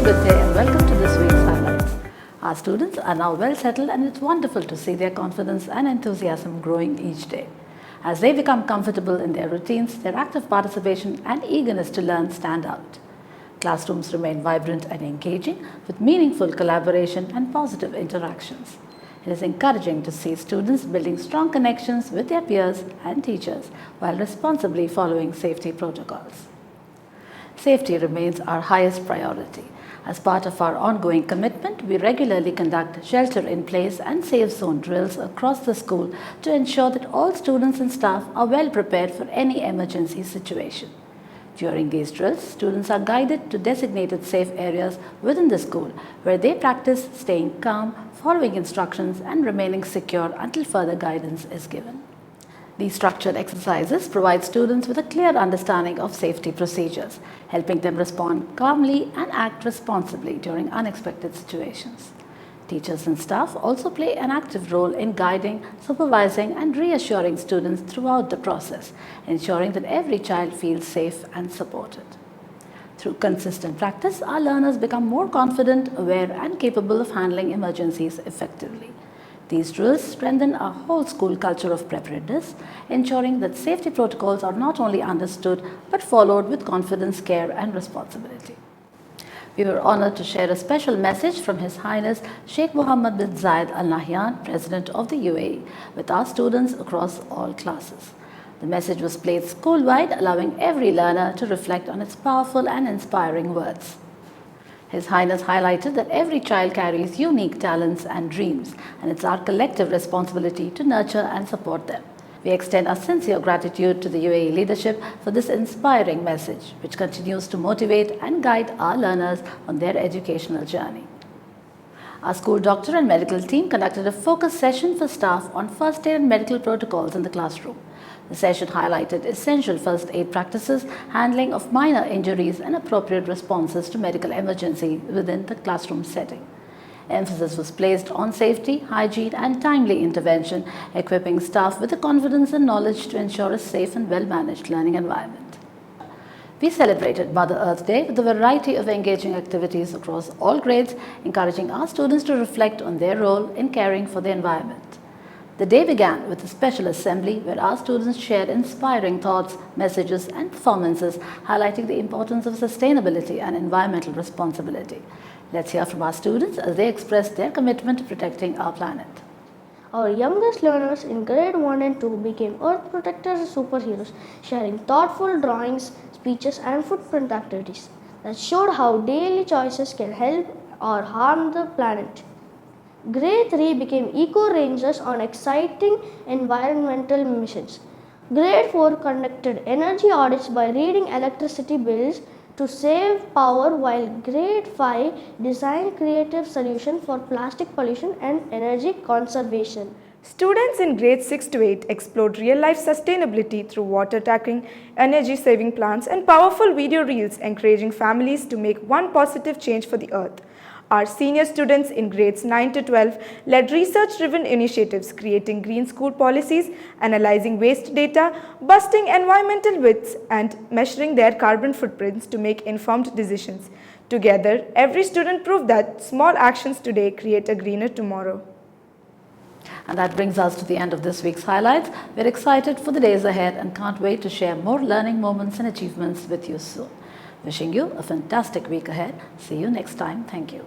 very good day and welcome to this week's highlights. Our students are now well settled and it's wonderful to see their confidence and enthusiasm growing each day. As they become comfortable in their routines, their active participation and eagerness to learn stand out. Classrooms remain vibrant and engaging with meaningful collaboration and positive interactions. It is encouraging to see students building strong connections with their peers and teachers while responsibly following safety protocols. Safety remains our highest priority. As part of our ongoing commitment, we regularly conduct shelter-in-place and safe zone drills across the school to ensure that all students and staff are well prepared for any emergency situation. During these drills, students are guided to designated safe areas within the school where they practice staying calm, following instructions and remaining secure until further guidance is given. These structured exercises provide students with a clear understanding of safety procedures, helping them respond calmly and act responsibly during unexpected situations. Teachers and staff also play an active role in guiding, supervising and reassuring students throughout the process, ensuring that every child feels safe and supported. Through consistent practice, our learners become more confident, aware and capable of handling emergencies effectively. These drills strengthen our whole school culture of preparedness, ensuring that safety protocols are not only understood but followed with confidence, care and responsibility. We were honored to share a special message from His Highness Sheikh Mohammed bin Zayed Al Nahyan, President of the UAE, with our students across all classes. The message was played school-wide, allowing every learner to reflect on its powerful and inspiring words. His Highness highlighted that every child carries unique talents and dreams, and it's our collective responsibility to nurture and support them. We extend our sincere gratitude to the UAE leadership for this inspiring message, which continues to motivate and guide our learners on their educational journey. Our school doctor and medical team conducted a focus session for staff on first aid and medical protocols in the classroom. The session highlighted essential first aid practices, handling of minor injuries and appropriate responses to medical emergencies within the classroom setting. Emphasis was placed on safety, hygiene and timely intervention, equipping staff with the confidence and knowledge to ensure a safe and well-managed learning environment. We celebrated Mother Earth Day with a variety of engaging activities across all grades, encouraging our students to reflect on their role in caring for the environment. The day began with a special assembly where our students shared inspiring thoughts, messages and performances highlighting the importance of sustainability and environmental responsibility. Let's hear from our students as they express their commitment to protecting our planet. Our youngest learners in grade 1 and 2 became Earth Protectors superheroes, sharing thoughtful drawings, speeches and footprint activities that showed how daily choices can help or harm the planet. Grade 3 became Eco Rangers on exciting environmental missions. Grade 4 conducted energy audits by reading electricity bills to save power, while Grade 5 designed creative solutions for plastic pollution and energy conservation. Students in grades 6 to 8 explored real-life sustainability through water tracking, energy-saving plants and powerful video reels encouraging families to make one positive change for the earth. Our senior students in grades 9 to 12 led research-driven initiatives creating green school policies, analyzing waste data, busting environmental myths and measuring their carbon footprints to make informed decisions. Together, every student proved that small actions today create a greener tomorrow. And that brings us to the end of this week's highlights. We're excited for the days ahead and can't wait to share more learning moments and achievements with you soon. Wishing you a fantastic week ahead. See you next time. Thank you.